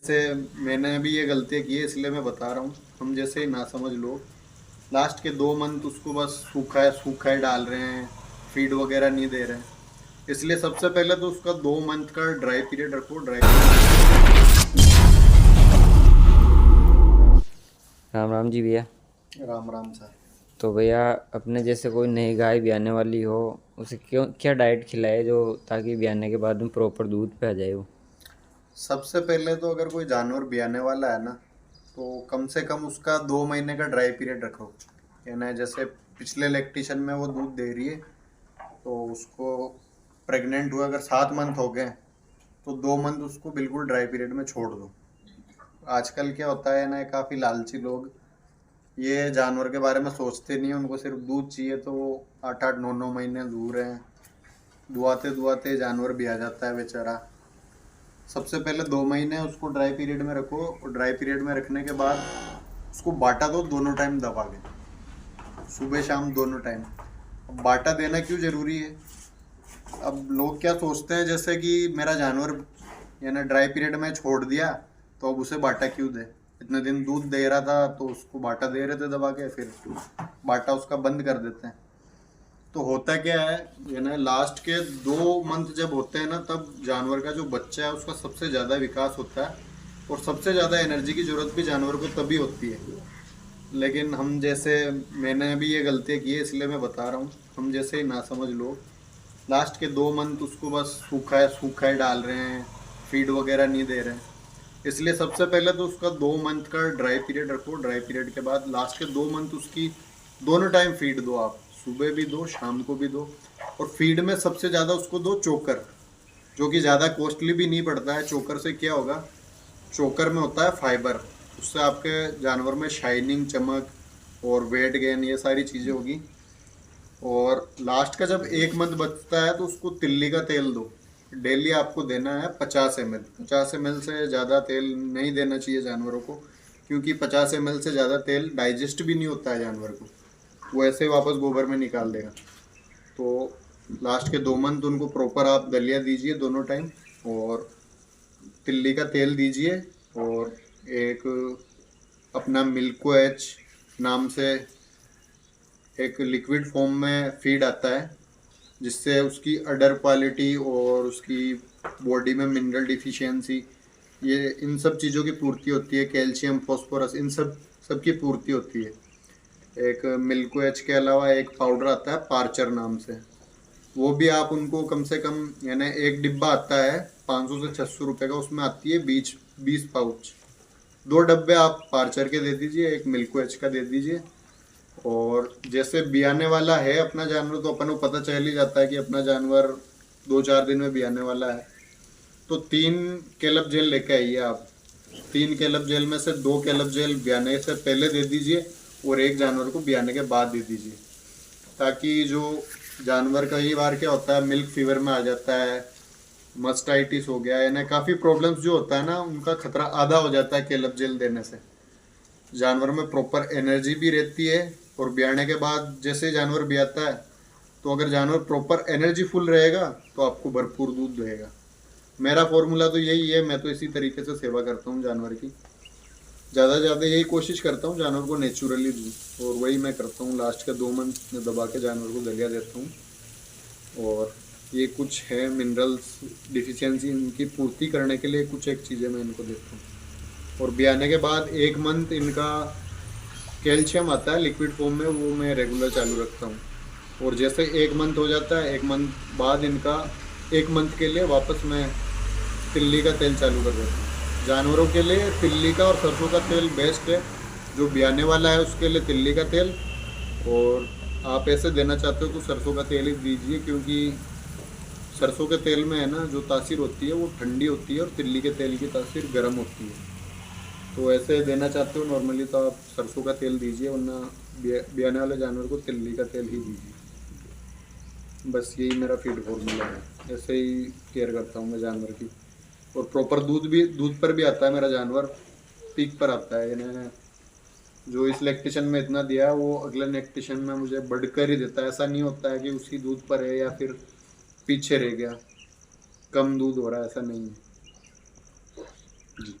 से मैंने भी ये गलतियाँ की है, इसलिए मैं बता रहा हूँ। हम जैसे ही ना समझ लोग लास्ट के 2 मंथ उसको बस सूखा ही डाल रहे हैं, फीड वगैरह नहीं दे रहे हैं। इसलिए सबसे पहले तो उसका 2 मंथ का ड्राई पीरियड रखो। राम राम जी भैया। राम राम सर। तो भैया अपने जैसे कोई नई गाय ब्याने वाली हो, उसे क्यों क्या डाइट खिलाए जो ताकि ब्याने के बाद में प्रॉपर दूध पे आ जाए वो। सबसे पहले तो अगर कोई जानवर ब्याने वाला है ना, तो कम से कम उसका 2 महीने का ड्राई पीरियड रखो। यानी जैसे पिछले लैक्टेशन में वो दूध दे रही है, तो उसको प्रेग्नेंट हुए अगर 7 मंथ हो गए, तो 2 मंथ उसको बिल्कुल ड्राई पीरियड में छोड़ दो। आजकल क्या होता है ना, काफ़ी लालची लोग ये जानवर के बारे में सोचते नहीं है। उनको सिर्फ दूध चाहिए, तो वो 8 8 9 9 महीने दूर हैं। दुआते दुआते जानवर भी आ जाता है बेचारा। सबसे पहले 2 महीने उसको ड्राई पीरियड में रखो, और ड्राई पीरियड में रखने के बाद उसको बाटा दो दोनों टाइम दबा के, सुबह शाम दोनों टाइम। अब बाटा देना क्यों ज़रूरी है? अब लोग क्या सोचते हैं, जैसे कि मेरा जानवर यानी ड्राई पीरियड में छोड़ दिया, तो अब उसे बाटा क्यों दे? इतने दिन दूध दे रहा था तो उसको बाटा दे रहे थे दबा के, फिर बाटा उसका बंद कर देते हैं। तो होता क्या है, यानी लास्ट के 2 मंथ जब होते हैं ना, तब जानवर का जो बच्चा है उसका सबसे ज़्यादा विकास होता है, और सबसे ज़्यादा एनर्जी की ज़रूरत भी जानवर को तभी होती है। लेकिन हम जैसे, मैंने भी ये गलतियाँ की है, इसलिए मैं बता रहा हूँ। हम जैसे ही ना समझ लोग लास्ट के 2 मंथ उसको बस सूखा ही डाल रहे हैं, फीड वगैरह नहीं दे रहे हैं। इसलिए सबसे पहले तो उसका 2 मंथ का ड्राई पीरियड रखो। ड्राई पीरियड के बाद लास्ट के 2 मंथ उसकी दोनों टाइम फीड दो आप, सुबह भी दो शाम को भी दो। और फीड में सबसे ज़्यादा उसको दो चोकर, जो कि ज़्यादा कॉस्टली भी नहीं पड़ता है। चोकर से क्या होगा, चोकर में होता है फाइबर, उससे आपके जानवर में शाइनिंग, चमक और वेट गेन, ये सारी चीज़ें होगी। और लास्ट का जब 1 मंथ बचता है, तो उसको तिल्ली का तेल दो। डेली आपको देना है 50 ml। 50 ml से ज़्यादा तेल नहीं देना चाहिए जानवरों को, क्योंकि 50 ml से ज़्यादा तेल डाइजेस्ट भी नहीं होता है जानवर को, वो ऐसे ही वापस गोबर में निकाल देगा। तो लास्ट के 2 मंथ उनको प्रॉपर आप दलिया दीजिए दोनों टाइम, और तिल्ली का तेल दीजिए। और एक अपना मिल्को एच नाम से एक लिक्विड फॉर्म में फीड आता है, जिससे उसकी अडर क्वालिटी और उसकी बॉडी में मिनरल डिफिशियंसी, ये इन सब चीज़ों की पूर्ति होती है। कैल्शियम, फास्फोरस, इन सब की पूर्ति होती है। एक मिल्को एच के अलावा एक पाउडर आता है पार्चर नाम से, वो भी आप उनको कम से कम, यानी एक डिब्बा आता है 500 से 600 रुपये का, उसमें आती है 20 पाउच। 2 डब्बे आप पार्चर के दे दीजिए, एक मिल्को एच का दे दीजिए। और जैसे बियाने वाला है अपना जानवर, तो अपन को पता चल ही जाता है कि अपना जानवर 2 4 दिन में बियाने वाला है। तो 3 कैलब जेल लेके आइए आप। 3 कैलब जेल में से 2 कैलब जेल ब्याने से पहले दे दीजिए, और एक जानवर को ब्याने के बाद दे दीजिए, ताकि जो जानवर कई बार क्या होता है, मिल्क फीवर में आ जाता है, मस्टाइटिस हो गया, यानी काफ़ी प्रॉब्लम्स जो होता है ना, उनका खतरा आधा हो जाता है कैलब जेल देने से। जानवर में प्रॉपर एनर्जी भी रहती है, और ब्याने के बाद जैसे जानवर ब्याता है, तो अगर जानवर प्रॉपर एनर्जी फुल रहेगा, तो आपको भरपूर दूध देगा। मेरा फॉर्मूला तो यही है, मैं तो इसी तरीके से सेवा करता हूँ जानवर की। ज़्यादा से ज़्यादा यही कोशिश करता हूँ जानवर को नेचुरली दूँ, और वही मैं करता हूँ। लास्ट के 2 मंथ में दबा के जानवर को दलिया देता हूँ। और ये कुछ है मिनरल्स डिफिशियंसी, इनकी पूर्ति करने के लिए कुछ एक चीज़ें मैं इनको देता हूँ। और ब्याने के बाद 1 मंथ इनका कैल्शियम आता है लिक्विड फॉर्म में, वो मैं रेगुलर चालू रखता हूँ। और जैसे 1 मंथ हो जाता है, 1 मंथ बाद इनका 1 मंथ के लिए वापस मैं तिल्ली का तेल चालू कर देता हूँ। जानवरों के लिए तिल्ली का और सरसों का तेल बेस्ट है। जो ब्याने वाला है उसके लिए तिल्ली का तेल, और आप ऐसे देना चाहते हो तो सरसों का तेल ही दीजिए, क्योंकि सरसों के तेल में है ना जो तासीर होती है वो ठंडी होती है, और तिल्ली के तेल की तासीर गर्म होती है। तो ऐसे देना चाहते हो नॉर्मली, तो आप सरसों का तेल दीजिए, वरना ब्याने वाले जानवर को तिल्ली का तेल ही दीजिए। बस यही मेरा फीड फॉर्मूला है। ऐसे ही केयर करता हूँ मैं जानवर की। और प्रॉपर दूध पर भी आता है मेरा जानवर, पीक पर आता है। यानी जो इस लैक्टेशन में इतना दिया है, वो अगले लैक्टेशन में मुझे बढ़कर ही देता है। ऐसा नहीं होता है कि उसी दूध पर है या फिर पीछे रह गया, कम दूध हो रहा है, ऐसा नहीं है जी।